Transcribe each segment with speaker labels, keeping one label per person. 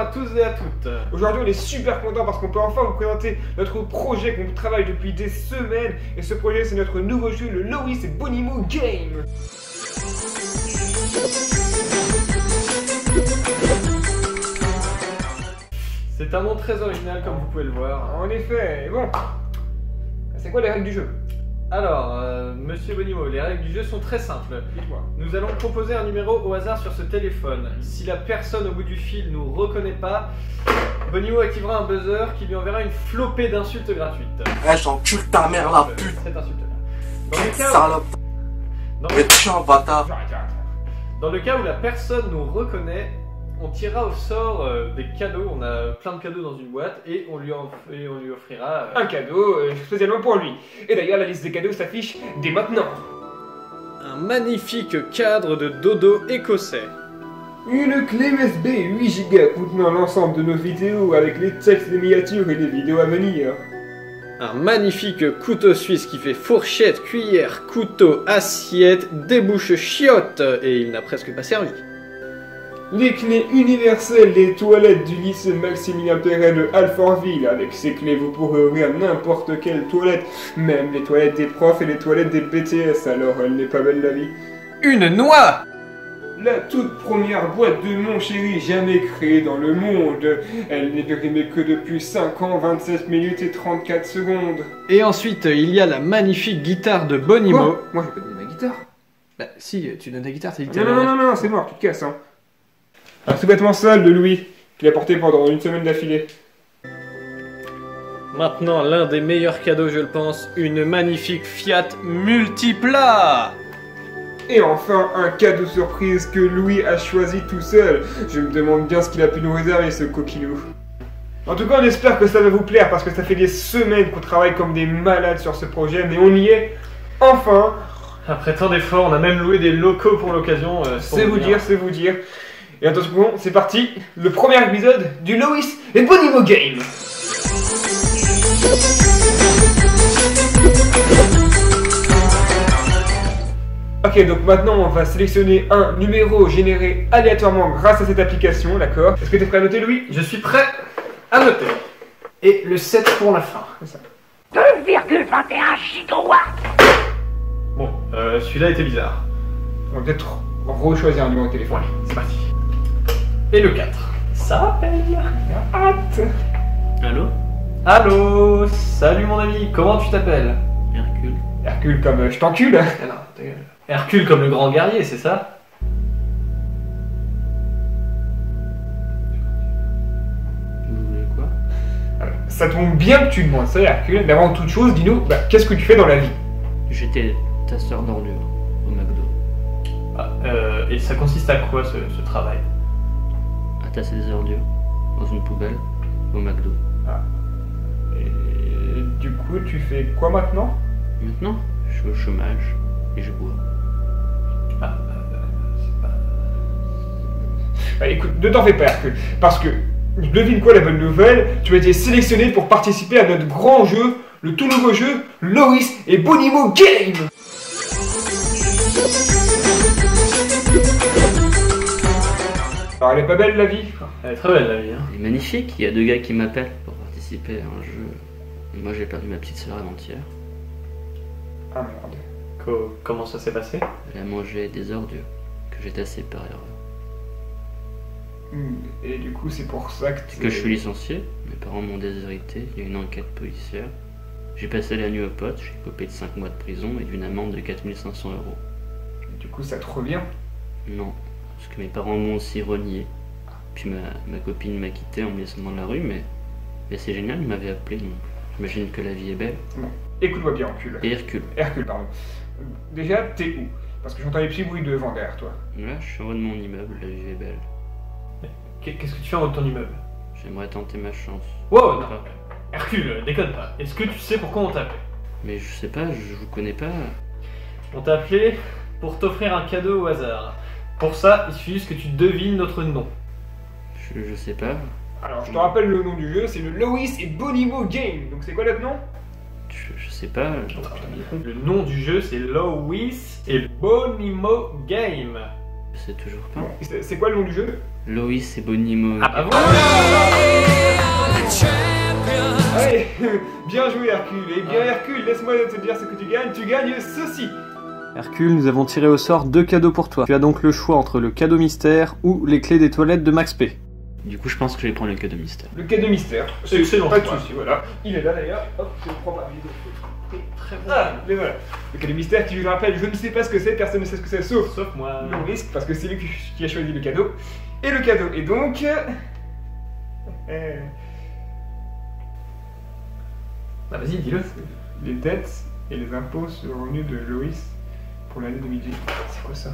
Speaker 1: à tous et à toutes.
Speaker 2: Aujourd'hui on est super content parce qu'on peut enfin vous présenter notre projet qu'on travaille depuis des semaines. Et ce projet c'est notre nouveau jeu, le Lois et Bonimo Game.
Speaker 1: C'est un nom très original comme vous pouvez le voir.
Speaker 2: En effet, bon. C'est quoi les règles du jeu?
Speaker 1: Alors, Monsieur Bonimo, les règles du jeu sont très simples.
Speaker 2: Dites-moi.
Speaker 1: Nous allons proposer un numéro au hasard sur ce téléphone. Si la personne au bout du fil nous reconnaît pas, Bonimo activera un buzzer qui lui enverra une flopée d'insultes gratuites.
Speaker 3: Eh, j'encule ta mère, la pute!
Speaker 1: Cette insulte-là. Dans le cas où...
Speaker 3: Salope! Mais chiant, bâtard!
Speaker 1: Dans le cas où la personne nous reconnaît, on tirera au sort des cadeaux. On a plein de cadeaux dans une boîte et on lui offrira
Speaker 2: Un cadeau spécialement pour lui. Et d'ailleurs la liste des cadeaux s'affiche dès maintenant.
Speaker 1: un magnifique cadre de dodo écossais.
Speaker 2: Une clé USB 8 Go contenant l'ensemble de nos vidéos avec les textes, les miniatures et les vidéos à venir.
Speaker 1: Un magnifique couteau suisse qui fait fourchette, cuillère, couteau, assiette, débouche, chiotte et il n'a presque pas servi.
Speaker 2: Les clés universelles des toilettes du lycée Maximilien Perret de Alfortville. Avec ces clés, vous pourrez ouvrir n'importe quelle toilette, même les toilettes des profs et les toilettes des BTS, alors elle n'est pas belle la vie.
Speaker 1: Une noix!
Speaker 2: La toute première boîte de mon chéri jamais créée dans le monde. Elle n'est périmée que depuis 5 ans, 27 minutes et 34 secondes.
Speaker 1: Et ensuite, il y a la magnifique guitare de Bonimo.
Speaker 2: Quoi? Moi j'ai pas donné ma guitare.
Speaker 1: Bah si, tu donnes ta guitare, t'as dit que
Speaker 2: Non,
Speaker 1: t'avais
Speaker 2: non, non, non, c'est noir, tu te casses, hein. Un sous-vêtement sale de Louis, qu'il a porté pendant une semaine d'affilée.
Speaker 1: Maintenant, l'un des meilleurs cadeaux, je le pense, une magnifique Fiat Multipla.
Speaker 2: Et enfin, un cadeau surprise que Louis a choisi tout seul. Je me demande bien ce qu'il a pu nous réserver, ce coquinou. En tout cas, on espère que ça va vous plaire, parce que ça fait des semaines qu'on travaille comme des malades sur ce projet, mais on y est, enfin.
Speaker 1: Après tant d'efforts, on a même loué des locaux pour l'occasion.
Speaker 2: C'est vous dire, c'est vous dire. Et attention, c'est parti, le premier épisode du Lois et Bonimo Game. Ok, donc maintenant on va sélectionner un numéro généré aléatoirement grâce à cette application, d'accord? Est-ce que t'es prêt à noter, Louis?
Speaker 1: Je suis prêt à noter. Et le 7 pour la fin.
Speaker 2: C'est ça.
Speaker 4: 2,21 gigawatts.
Speaker 1: Bon, celui-là était bizarre.
Speaker 2: On va peut-être rechoisir un numéro de téléphone.
Speaker 1: Ouais, c'est parti. Et le 4. Ça appelle.
Speaker 2: Hâte.
Speaker 5: Allô?
Speaker 1: Allô, salut mon ami, comment tu t'appelles?
Speaker 5: Hercule.
Speaker 2: Hercule comme je t'encule.
Speaker 1: Ah non, ta gueule. Hercule comme le grand guerrier, c'est ça?
Speaker 5: Vous voulez quoi?
Speaker 2: Ça tombe bien que tu demandes ça, Hercule, mais avant toute chose, dis-nous, qu'est-ce que tu fais dans la vie?
Speaker 5: J'étais tasseur d'ordures au McDo.
Speaker 1: Ah, et ça consiste à quoi ce travail?
Speaker 5: À tasser des ordures dans une poubelle au McDo.
Speaker 2: Et du coup, tu fais quoi maintenant?
Speaker 5: Maintenant, je suis au chômage et je bois.
Speaker 1: Ah, c'est pas...
Speaker 2: Bah écoute, ne t'en fais pas, Hercule, parce que, devine quoi la bonne nouvelle, tu as été sélectionné pour participer à notre grand jeu, le tout nouveau jeu, Lois et Bonimo Game. Alors elle est pas belle la vie?
Speaker 1: Elle est très belle la vie, hein.
Speaker 5: C'est magnifique, il y a 2 gars qui m'appellent pour participer à un jeu. Et moi j'ai perdu ma petite sœur avant-hier.
Speaker 2: Ah merde.
Speaker 1: Comment ça s'est passé?
Speaker 5: Elle a mangé des ordures que j'ai tassées par erreur.
Speaker 2: Et du coup c'est pour ça que
Speaker 5: C'est que je suis licencié, mes parents m'ont déshérité, il y a une enquête policière. J'ai passé la nuit aux potes, j'ai copé de 5 mois de prison et d'une amende de 4500 €.
Speaker 2: Du coup ça te revient?
Speaker 5: Non, parce que mes parents m'ont aussi renié. Puis ma copine m'a quitté en me laissant dans la rue, mais c'est génial, il m'avait appelé, donc j'imagine que la vie est belle.
Speaker 2: Bon, écoute-moi bien, Hercule.
Speaker 5: Et Hercule.
Speaker 2: Hercule, pardon. Déjà, t'es où? Parce que j'entends les petits bruits de vent derrière toi.
Speaker 5: Là, je suis en haut de mon immeuble, la vie est belle.
Speaker 1: Qu'est-ce que tu fais en haut de ton immeuble?
Speaker 5: J'aimerais tenter ma chance.
Speaker 1: Wow, non, Hercule, déconne pas. Est-ce que tu sais pourquoi on t'a appelé?
Speaker 5: Mais je sais pas, je vous connais pas.
Speaker 1: On t'a appelé pour t'offrir un cadeau au hasard. Pour ça, il suffit juste que tu devines notre nom.
Speaker 5: Je sais pas.
Speaker 2: Alors, je te rappelle le nom du jeu, c'est le Lois et Bonimo Game. Donc c'est quoi notre nom?
Speaker 5: Je sais pas.
Speaker 1: Le nom du jeu, c'est Lois et Bonimo Game.
Speaker 5: Je sais toujours pas.
Speaker 2: C'est quoi le nom du jeu?
Speaker 5: Loïs et Bonimo.
Speaker 1: Ah bah voilà.
Speaker 2: Allez, bien joué Hercule. Et bien Hercule, laisse-moi te dire ce que tu gagnes. Tu gagnes ceci.
Speaker 1: Hercule, nous avons tiré au sort 2 cadeaux pour toi. Tu as donc le choix entre le cadeau mystère ou les clés des toilettes de Max P.
Speaker 5: Du coup, je pense que je vais prendre le cadeau mystère.
Speaker 2: Le cadeau mystère.
Speaker 1: C'est excellent.
Speaker 2: Pas de soucis, voilà. Il est là d'ailleurs. Hop, je le prends par vidéo.
Speaker 1: Très bon.
Speaker 2: Ah, mais voilà. Le cadeau mystère qui, je le rappelle, je ne sais pas ce que c'est, personne ne sait ce que c'est, sauf
Speaker 1: Sauf moi.
Speaker 2: le risque, parce que c'est lui qui a choisi le cadeau. Et le cadeau est donc...
Speaker 1: Bah vas-y, dis-le.
Speaker 2: les dettes et les impôts sur le revenu de Loïs pour l'année 2018. C'est quoi ça?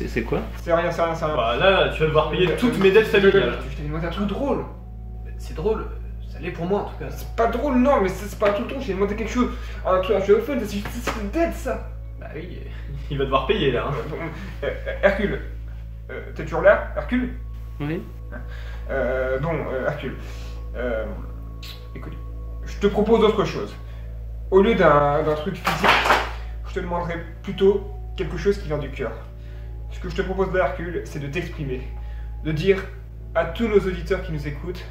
Speaker 5: C'est quoi?
Speaker 2: C'est rien, c'est rien, c'est rien.
Speaker 1: Bah là, tu vas devoir payer toutes mes dettes familiales.
Speaker 2: Je t'ai demandé un truc drôle.
Speaker 1: C'est drôle. Ça l'est pour moi en tout cas.
Speaker 2: C'est pas drôle, non, mais c'est pas un truc drôle. Je t'ai demandé quelque chose. Un truc, un jeu de fun, c'est une dette, ça.
Speaker 1: Bah oui, il va devoir payer là. Hein.
Speaker 2: Hercule. T'es toujours là, Hercule?
Speaker 5: Oui.
Speaker 2: Hercule. Écoute, je te propose autre chose. Au lieu d'un truc physique, je te demanderai plutôt quelque chose qui vient du cœur. Ce que je te propose là, Hercule, c'est de t'exprimer. De dire à tous nos auditeurs qui nous écoutent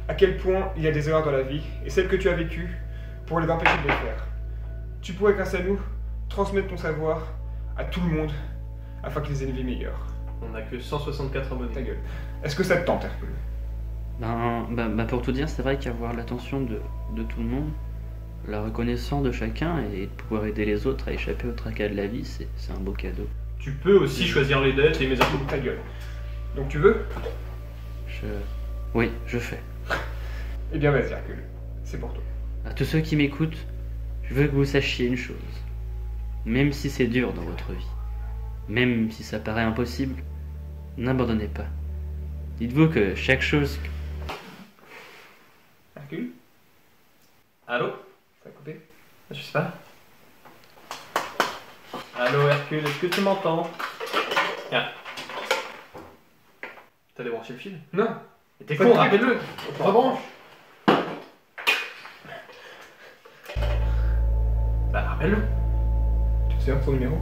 Speaker 2: à quel point il y a des erreurs dans la vie et celles que tu as vécues pour les empêcher de les faire. Tu pourrais, grâce à nous, transmettre ton savoir à tout le monde afin qu'ils aient une vie meilleure.
Speaker 1: On a que 164 abonnés.
Speaker 2: Ta gueule. Est-ce que ça te tente, Hercule?
Speaker 5: Pour tout dire, c'est vrai qu'avoir l'attention de tout le monde, la reconnaissance de chacun et de pouvoir aider les autres à échapper au tracas de la vie, c'est un beau cadeau.
Speaker 1: Tu peux aussi choisir les dettes et mes impôts.
Speaker 2: Ta gueule. Donc tu veux?
Speaker 5: Oui, je fais.
Speaker 2: Eh bien vas-y, Hercule. C'est pour toi.
Speaker 5: À tous ceux qui m'écoutent, je veux que vous sachiez une chose. Même si c'est dur dans votre vie, même si ça paraît impossible, n'abandonnez pas. Dites-vous que chaque chose...
Speaker 2: Hercule?
Speaker 1: Allô?
Speaker 2: Ça a coupé?
Speaker 1: Je sais pas. Allô Hercule, est-ce que tu m'entends? Tiens. T'as débranché le fil?
Speaker 2: Non.
Speaker 1: Mais t'es
Speaker 2: Pas
Speaker 1: con,
Speaker 2: de truc.
Speaker 1: rappelle-le. Rebranche. Bah rappelle-le.
Speaker 2: Tu te souviens de son numéro?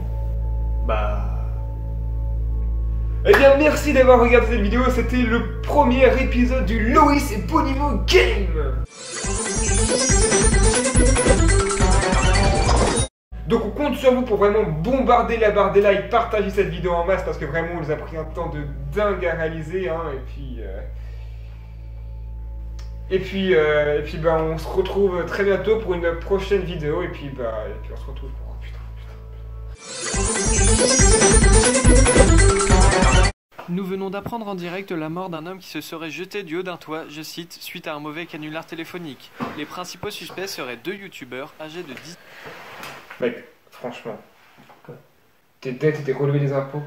Speaker 1: Bah...
Speaker 2: Eh bien merci d'avoir regardé cette vidéo, c'était le premier épisode du Loïs et Bonimo Game. Donc on compte sur vous pour vraiment bombarder la barre des likes, partager cette vidéo en masse parce que vraiment on nous a pris un temps de dingue à réaliser hein, et puis on se retrouve très bientôt pour une prochaine vidéo et puis on se retrouve pour...
Speaker 1: Nous venons d'apprendre en direct la mort d'un homme qui se serait jeté du haut d'un toit, je cite, suite à un mauvais canular téléphonique. Les principaux suspects seraient 2 youtubeurs âgés de 10...
Speaker 2: Mec, franchement, tes dettes et tes relevés des impôts.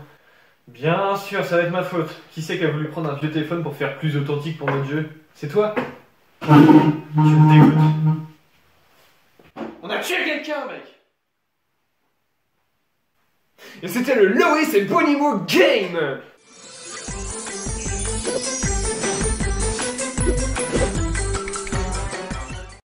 Speaker 1: Bien sûr, ça va être ma faute. Qui c'est qui a voulu prendre un vieux téléphone pour faire plus authentique pour notre jeu? C'est toi? Tu me dégoûtes. On a tué quelqu'un, mec!
Speaker 2: Et c'était le Loïs et Bonimo Game.